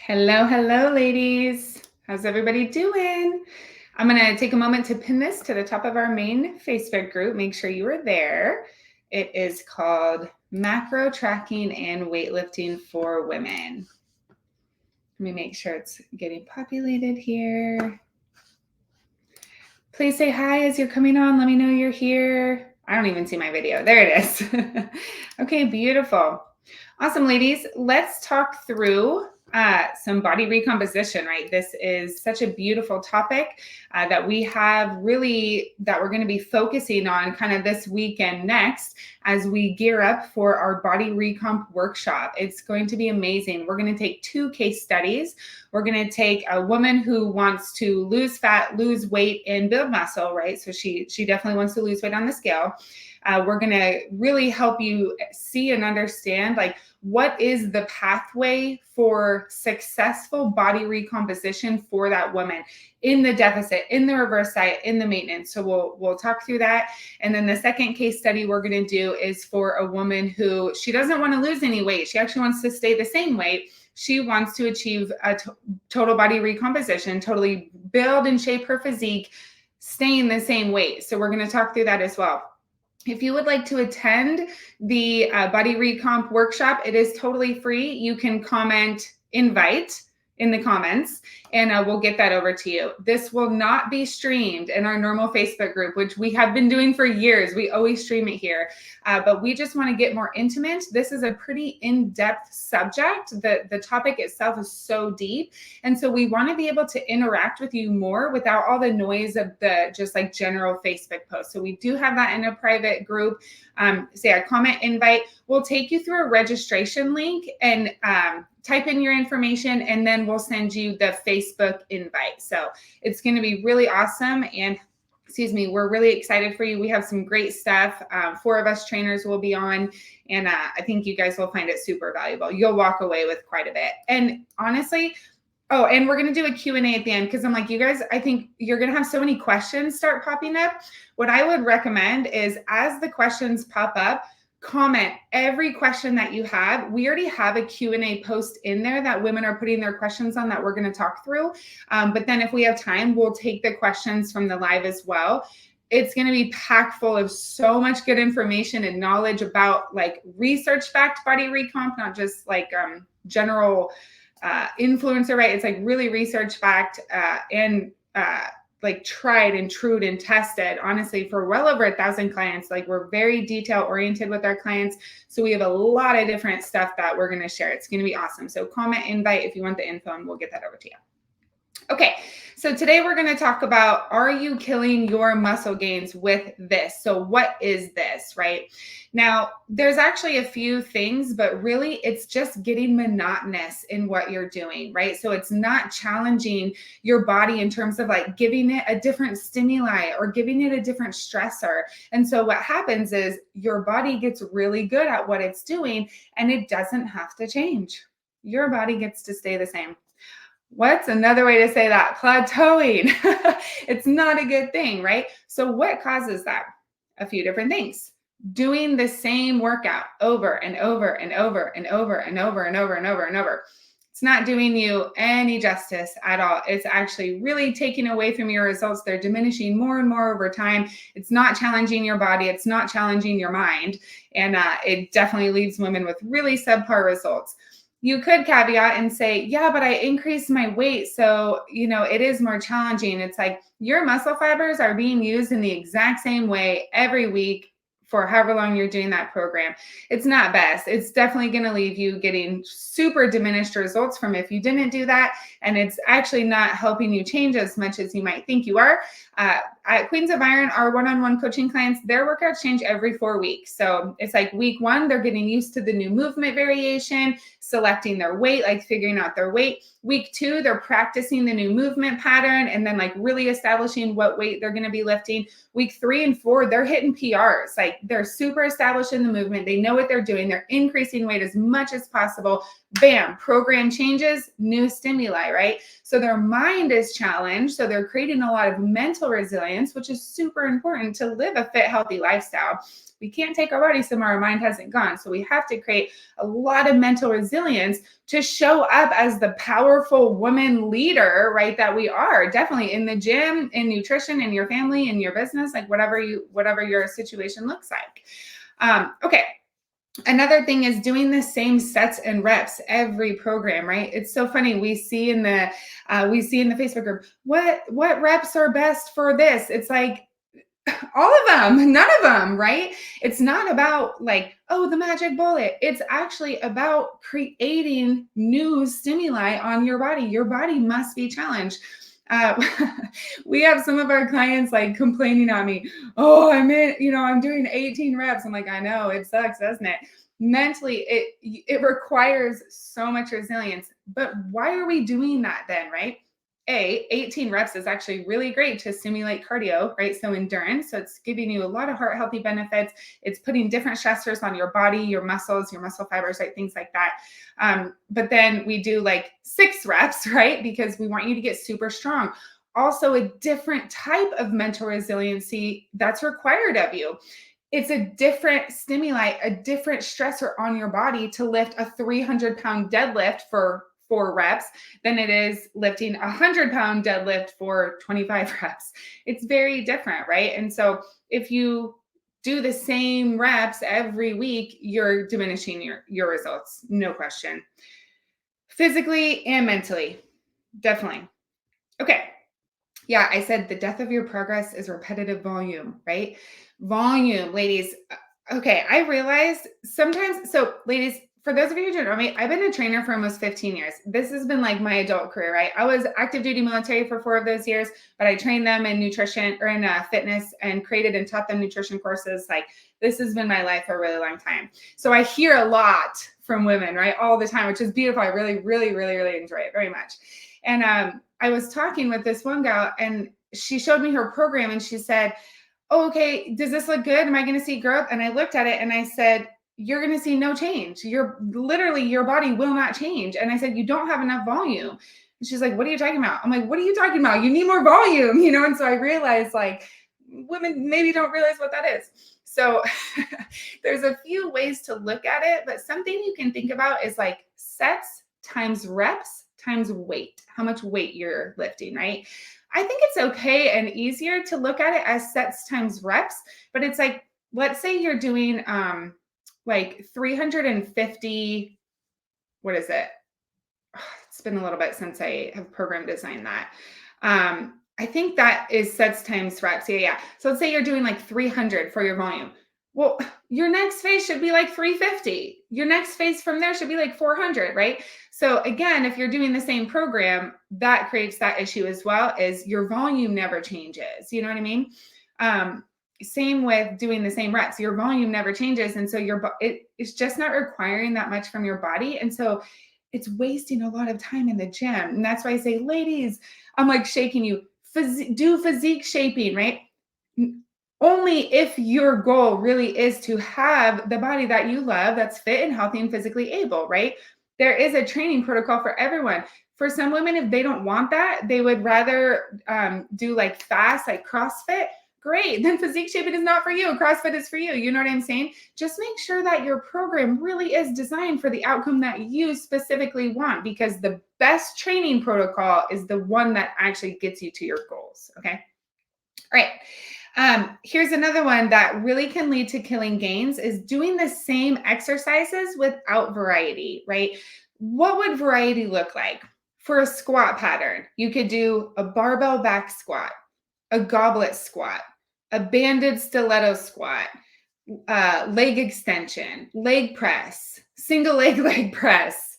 Hello, hello, ladies. How's everybody doing? I'm going to take a moment to pin this to the top of our main Facebook group. Make sure you are there. It is called Macro Tracking and Weightlifting for Women. Let me make sure it's getting populated here. Please say hi as you're coming on. Let me know you're here. I don't even see my video. There it is. Okay, beautiful. Awesome, ladies. Let's talk through some body recomposition, right? This is such a beautiful topic that we have really that we're going to be focusing on kind of this week and next as we gear up for our body recomp workshop. It's going to be amazing. We're going to take 2 case studies. We're going to take a woman who wants to lose fat, lose weight, and build muscle, right? So she definitely wants to lose weight on the scale. We're going to really help you see and understand like what is the pathway for successful body recomposition for that woman in the deficit, in the reverse diet, in the maintenance. So we'll talk through that. And then the second case study we're going to do is for a woman who she doesn't want to lose any weight. She actually wants to stay the same weight. She wants to achieve a total body recomposition, totally build and shape her physique, staying the same weight. So we're going to talk through that as well. If you would like to attend the Body Recomp workshop, it is totally free. You can comment invite in the comments and we'll get that over to you. This will not be streamed in our normal Facebook group, which we have been doing for years. We always stream it here, but we just want to get more intimate. This is a pretty in-depth subject. The topic itself is so deep. And so we want to be able to interact with you more without all the noise of the just like general Facebook posts. So we do have that in a private group. Say a comment invite. We'll take you through a registration link and type in your information, and then we'll send you the Facebook invite. So it's going to be really awesome. And we're really excited for you. We have some great stuff. 4 of us trainers will be on, and I think you guys will find it super valuable. You'll walk away with quite a bit. And honestly, and we're going to do a Q&A at the end because I'm like, you guys, I think you're going to have so many questions start popping up. What I would recommend is as the questions pop up, comment every question that you have. We already have a Q&A post in there that women are putting their questions on that we're going to talk through. But then if we have time, we'll take the questions from the live as well. It's going to be packed full of so much good information and knowledge about like research-backed body recomp, not just like general influencer, right? It's like really research-backed and like tried and true and tested, honestly, for well over 1,000 clients. Like we're very detail oriented with our clients. So we have a lot of different stuff that we're going to share. It's going to be awesome. So comment invite if you want the info and we'll get that over to you. Okay, so today we're going to talk about, are you killing your muscle gains with this? So what is this, right? Now, there's actually a few things, but really it's just getting monotonous in what you're doing, right? So it's not challenging your body in terms of like giving it a different stimuli or giving it a different stressor. And so what happens is your body gets really good at what it's doing and it doesn't have to change. Your body gets to stay the same. What's another way to say that? Plateauing. It's not a good thing, right? So what causes that? A few different things. Doing the same workout over and over and over and over and over and over and over and over. It's not doing you any justice at all. It's actually really taking away from your results. They're diminishing more and more over time. It's not challenging your body. It's not challenging your mind. And it definitely leaves women with really subpar results. You could caveat and say, yeah, but I increased my weight. So, it is more challenging. It's like your muscle fibers are being used in the exact same way every week for however long you're doing that program. It's not best. It's definitely going to leave you getting super diminished results from if you didn't do that. And it's actually not helping you change as much as you might think you are. At Queens of Iron, our one-on-one coaching clients, their workouts change every 4 weeks. So it's like week 1, they're getting used to the new movement variation, selecting their weight, like figuring out their weight. Week 2, they're practicing the new movement pattern and then like really establishing what weight they're going to be lifting. Week 3 and 4, they're hitting PRs. Like they're super established in the movement. They know what they're doing. They're increasing weight as much as possible, bam, program changes, new stimuli, right? So their mind is challenged. So they're creating a lot of mental resilience, which is super important to live a fit, healthy lifestyle. We can't take our body somewhere our mind hasn't gone. So we have to create a lot of mental resilience to show up as the powerful woman leader, right? That we are definitely in the gym, in nutrition, in your family, in your business, like whatever your situation looks like. Okay. Another thing is doing the same sets and reps every program, right? It's so funny. We see in the Facebook group, what reps are best for this? It's like, all of them, none of them, right? It's not about like, oh, the magic bullet. It's actually about creating new stimuli on your body. Your body must be challenged. Uh, we have some of our clients like complaining on me. Oh, I'm doing 18 reps. I'm like, I know it sucks, doesn't it? Mentally, it requires so much resilience. But why are we doing that then, right? 18 reps is actually really great to stimulate cardio, right? So endurance. So it's giving you a lot of heart healthy benefits. It's putting different stressors on your body, your muscles, your muscle fibers, right? Things like that. But then we do like 6 reps, right? Because we want you to get super strong. Also a different type of mental resiliency that's required of you. It's a different stimuli, a different stressor on your body to lift a 300-pound deadlift for 4 reps than it is lifting a 100-pound deadlift for 25 reps. It's very different, right? And so if you do the same reps every week, you're diminishing your results, no question. Physically and mentally, definitely. Okay. Yeah, I said the death of your progress is repetitive volume, right? Volume, ladies. Okay, I realized sometimes, so ladies, for those of you who don't know me, I've been a trainer for almost 15 years. This has been like my adult career, right? I was active duty military for 4 of those years, but I trained them in nutrition or in fitness and created and taught them nutrition courses. Like this has been my life for a really long time. So I hear a lot from women, right? All the time, which is beautiful. I really, really, really, really enjoy it very much. And I was talking with this one gal and she showed me her program and she said, oh, okay, does this look good? Am I going to see growth? And I looked at it and I said, you're going to see no change. Your body will not change. And I said, you don't have enough volume. And she's like, what are you talking about? I'm like, what are you talking about? You need more volume, And so I realized like women maybe don't realize what that is. So there's a few ways to look at it, but something you can think about is like sets times reps times weight, how much weight you're lifting, right? I think it's okay and easier to look at it as sets times reps, but it's like, let's say you're doing like 350, what is it? It's been a little bit since I have program designed that. I think that is sets times reps. Yeah. So let's say you're doing like 300 for your volume. Well, your next phase should be like 350. Your next phase from there should be like 400, right? So again, if you're doing the same program, that creates that issue as well, is your volume never changes. You know what I mean? Same with doing the same reps. Your volume never changes. And so it's just not requiring that much from your body. And so it's wasting a lot of time in the gym. And that's why I say, ladies, I'm like shaking you, do physique shaping, right? Only if your goal really is to have the body that you love, that's fit and healthy and physically able, right? There is a training protocol for everyone. For some women, if they don't want that, they would rather do like fast, like CrossFit. Great. Then physique shaping is not for you. CrossFit is for you. You know what I'm saying? Just make sure that your program really is designed for the outcome that you specifically want, because the best training protocol is the one that actually gets you to your goals. Okay. All right. Here's another one that really can lead to killing gains, is doing the same exercises without variety, right? What would variety look like? For a squat pattern, you could do a barbell back squat, a goblet squat, a banded stiletto squat, leg extension, leg press, single leg press,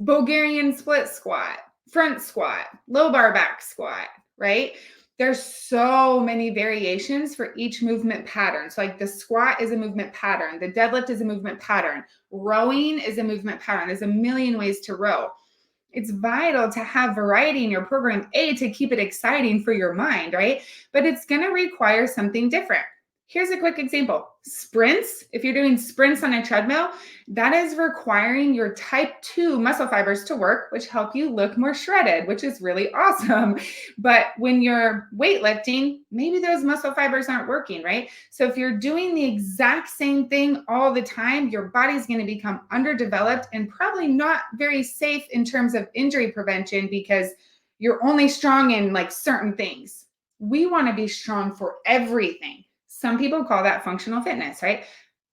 Bulgarian split squat, front squat, low bar back squat, right? There's so many variations for each movement pattern. So like the squat is a movement pattern. The deadlift is a movement pattern. Rowing is a movement pattern. There's a million ways to row. It's vital to have variety in your program, to keep it exciting for your mind, right? But it's going to require something different. Here's a quick example. Sprints, if you're doing sprints on a treadmill, that is requiring your type 2 muscle fibers to work, which help you look more shredded, which is really awesome. But when you're weightlifting, maybe those muscle fibers aren't working, right? So if you're doing the exact same thing all the time, your body's going to become underdeveloped and probably not very safe in terms of injury prevention because you're only strong in like certain things. We want to be strong for everything. Some people call that functional fitness, right?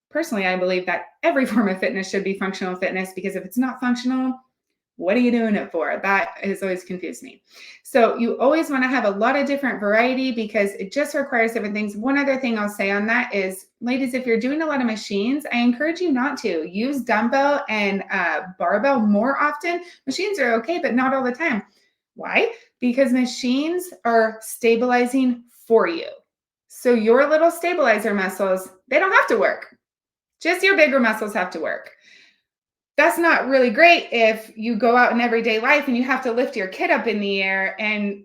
Personally, I believe that every form of fitness should be functional fitness because if it's not functional, what are you doing it for? That has always confused me. So you always want to have a lot of different variety because it just requires different things. One other thing I'll say on that is, ladies, if you're doing a lot of machines, I encourage you not to. Use dumbbell and barbell more often. Machines are okay, but not all the time. Why? Because machines are stabilizing for you. So your little stabilizer muscles, they don't have to work. Just your bigger muscles have to work. That's not really great if you go out in everyday life and you have to lift your kid up in the air and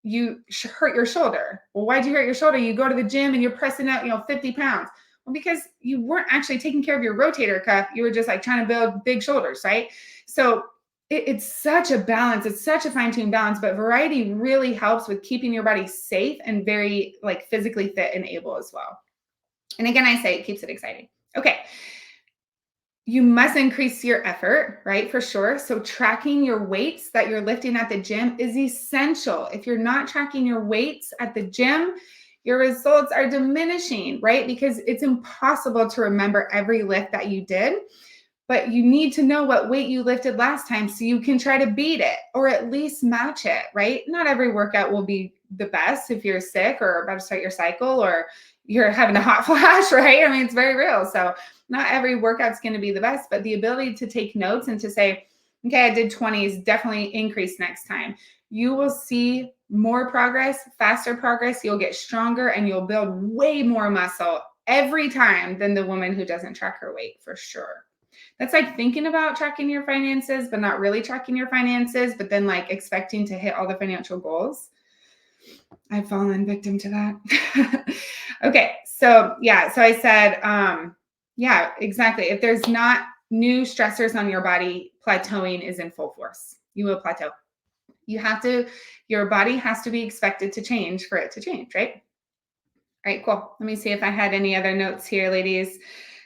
you hurt your shoulder. Well, why'd you hurt your shoulder? You go to the gym and you're pressing out, 50 pounds. Well, because you weren't actually taking care of your rotator cuff. You were just like trying to build big shoulders, right? So it's such a balance. It's such a fine-tuned balance, but variety really helps with keeping your body safe and very like physically fit and able as well. And again, I say it keeps it exciting. Okay. You must increase your effort, right? For sure. So tracking your weights that you're lifting at the gym is essential. If you're not tracking your weights at the gym, your results are diminishing, right? Because it's impossible to remember every lift that you did. But you need to know what weight you lifted last time so you can try to beat it or at least match it, right? Not every workout will be the best if you're sick or about to start your cycle or you're having a hot flash, right? I mean, it's very real. So not every workout's going to be the best, but the ability to take notes and to say, okay, I did 20s, definitely increase next time. You will see more progress, faster progress. You'll get stronger and you'll build way more muscle every time than the woman who doesn't track her weight, for sure. That's like thinking about tracking your finances, but not really tracking your finances, but then like expecting to hit all the financial goals. I've fallen victim to that. Okay. So yeah. So I said, yeah, exactly. If there's not new stressors on your body, plateauing is in full force. You will plateau. Your body has to be expected to change for it to change, right? All right, cool. Let me see if I had any other notes here, ladies.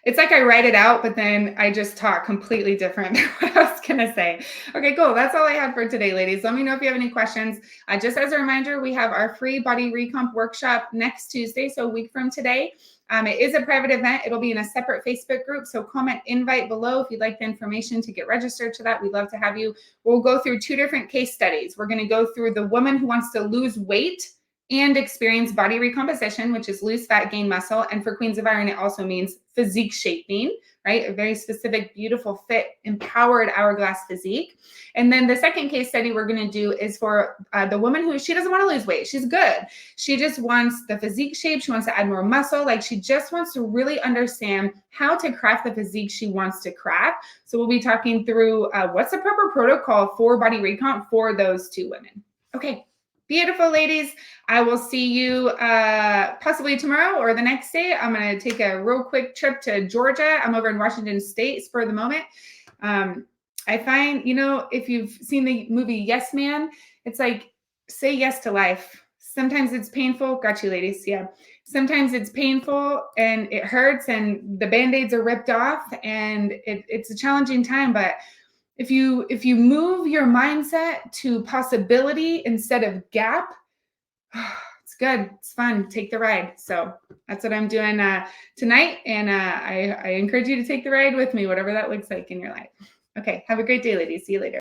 It's like I write it out, but then I just talk completely different than what I was going to say. Okay, cool. That's all I had for today, ladies. Let me know if you have any questions. Just as a reminder, we have our free body recomp workshop next Tuesday, so a week from today. It is a private event. It'll be in a separate Facebook group, so comment invite below if you'd like the information to get registered to that. We'd love to have you. We'll go through 2 different case studies. We're going to go through the woman who wants to lose weight and experience body recomposition, which is lose fat, gain muscle. And for Queens of Iron, it also means physique shaping, right? A very specific, beautiful, fit, empowered hourglass physique. And then the second case study we're going to do is for the woman who, she doesn't want to lose weight. She's good. She just wants the physique shape. She wants to add more muscle. Like she just wants to really understand how to craft the physique she wants to craft. So we'll be talking through what's the proper protocol for body recomp for those 2 women. Okay. Beautiful, ladies. I will see you possibly tomorrow or the next day. I'm going to take a real quick trip to Georgia. I'm over in Washington State for the moment. I find, if you've seen the movie Yes Man, it's like, say yes to life. Sometimes it's painful. Got you, ladies. Yeah. Sometimes it's painful and it hurts and the Band-Aids are ripped off and it's a challenging time, but if you move your mindset to possibility instead of gap, it's good. It's fun. Take the ride. So that's what I'm doing tonight. And I encourage you to take the ride with me, whatever that looks like in your life. Okay. Have a great day, ladies. See you later.